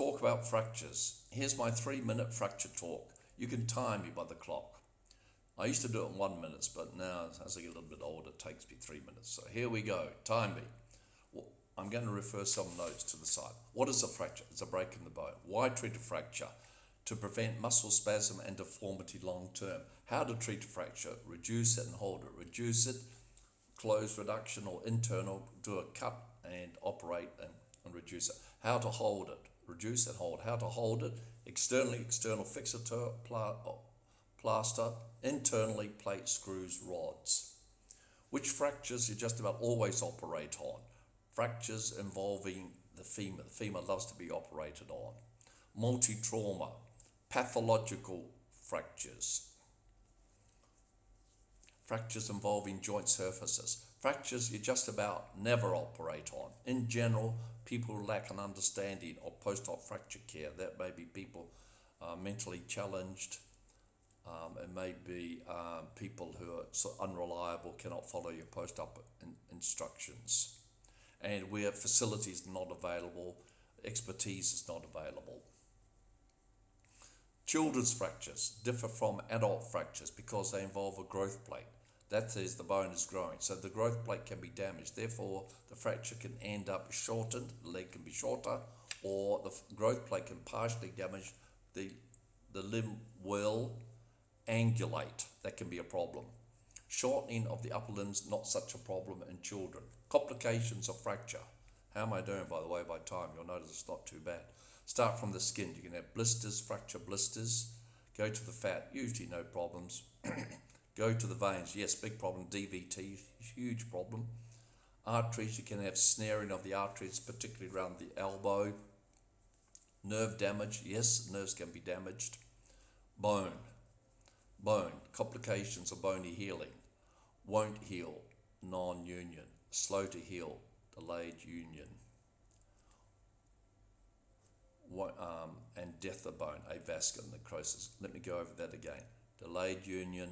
Talk about fractures. Here's my 3-minute fracture talk. You can time me by the clock. I used to do it in 1 minute, but now as I get a little bit older, it takes me 3 minutes. So here we go. Time me. Well, I'm going to refer some notes to the side. What is a fracture? It's a break in the bone. Why treat a fracture? To prevent muscle spasm and deformity long term. How to treat a fracture? Reduce it and hold it. Reduce it, closed reduction or internal, do a cut and operate and reduce it. How to hold it? Reduce and hold. How to hold it? Externally, external fixator, plaster, internally, plate, screws, rods. Which fractures you just about always operate on? Fractures involving the femur. The femur loves to be operated on. Multi-trauma, pathological fractures. Fractures involving joint surfaces. Fractures you just about never operate on. In general, people lack an understanding of post-op fracture care. That may be people mentally challenged. It may be people who are so unreliable, cannot follow your post-op instructions. And where facilities are not available, expertise is not available. Children's fractures differ from adult fractures because they involve a growth plate. That is, the bone is growing, so the growth plate can be damaged. Therefore, the fracture can end up shortened, the leg can be shorter, or the growth plate can partially damage the limb will angulate. That can be a problem. Shortening of the upper limbs, not such a problem in children. Complications of fracture. How am I doing, by the way, by time? You'll notice it's not too bad. Start from the skin. You can have blisters, fracture blisters. Go to the fat, usually no problems. Go to the veins, yes, big problem. DVT, huge problem. Arteries, you can have snaring of the arteries, particularly around the elbow. Nerve damage, yes, nerves can be damaged. Bone, complications of bony healing. Won't heal, non-union. Slow to heal, delayed union. And death of bone, avascular necrosis. Let me go over that again. Delayed union,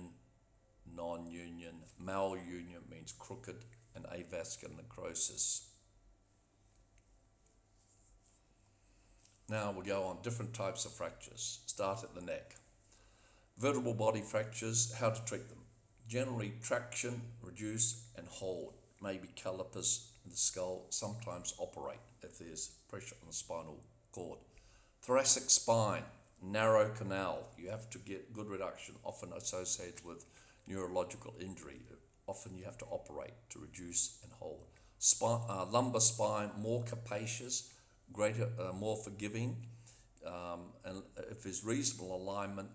non-union, malunion means crooked, and avascular necrosis. Now we'll go on different types of fractures. Start at the neck. Vertebral body fractures, how to treat them. Generally traction, reduce and hold. Maybe calipers in the skull, sometimes operate if there's pressure on the spinal cord. Thoracic spine, narrow canal. You have to get good reduction, often associated with neurological injury. Often you have to operate to reduce and hold. Lumbar spine, more capacious, greater, more forgiving, and if there's reasonable alignment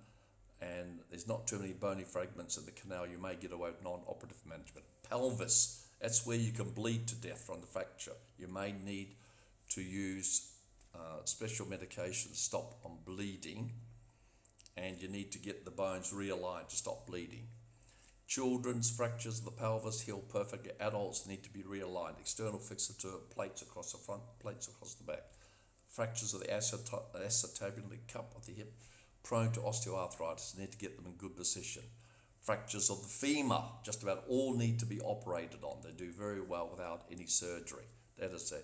and there's not too many bony fragments in the canal, you may get away with non-operative management. Pelvis, that's where you can bleed to death from the fracture. You may need to use special medication to stop on bleeding, and you need to get the bones realigned to stop bleeding. Children's fractures of the pelvis heal perfectly. Adults need to be realigned. External fixator, plates across the front, plates across the back. Fractures of the acetabular cup of the hip, prone to osteoarthritis, need to get them in good position. Fractures of the femur, just about all need to be operated on. They do very well without any surgery. That is the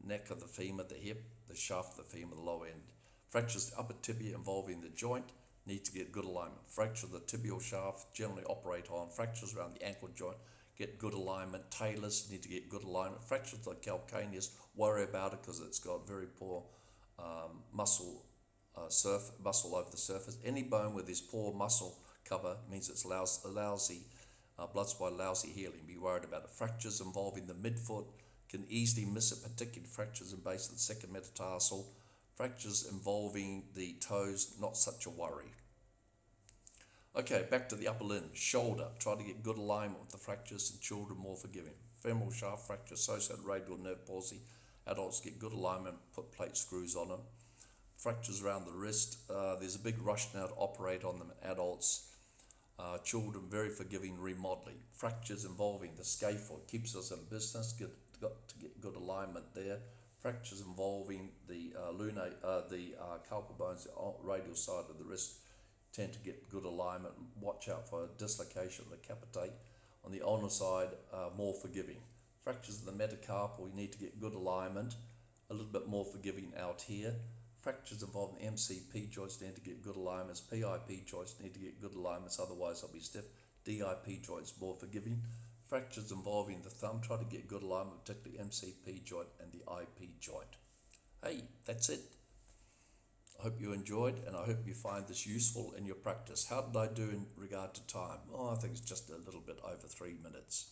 neck of the femur, the hip, the shaft of the femur, the lower end. Fractures of the upper tibia involving the joint, need to get good alignment. Fracture of the tibial shaft, generally operate on. Fractures around the ankle joint, get good alignment. Talus, need to get good alignment. Fractures of the calcaneus, worry about it because it's got very poor muscle over the surface. Any bone where there's poor muscle cover means it's lousy blood supply, lousy healing. Be worried about it. Fractures involving the midfoot can easily miss it, particularly fractures in base of the second metatarsal. Fractures involving the toes, not such a worry. Okay, back to the upper limb. Shoulder, try to get good alignment with the fractures in children, more forgiving. Femoral shaft fracture, associated radial nerve palsy. Adults get good alignment, put plate screws on them. Fractures around the wrist, there's a big rush now to operate on them in adults. Children, very forgiving, remodeling. Fractures involving the scaphoid, keeps us in business, got to get good alignment there. Fractures involving the carpal bones, the radial side of the wrist, tend to get good alignment. Watch out for dislocation of the capitate. On the ulnar side, more forgiving. Fractures of the metacarpal, you need to get good alignment, a little bit more forgiving out here. Fractures involving MCP joints need to get good alignments. PIP joints need to get good alignments, otherwise they'll be stiff. DIP joints more forgiving. Fractures involving the thumb, try to get good alignment, particularly MCP joint and the IP joint. Hey, that's it. I hope you enjoyed, and I hope you find this useful in your practice. How did I do in regard to time? Oh, I think it's just a little bit over 3 minutes.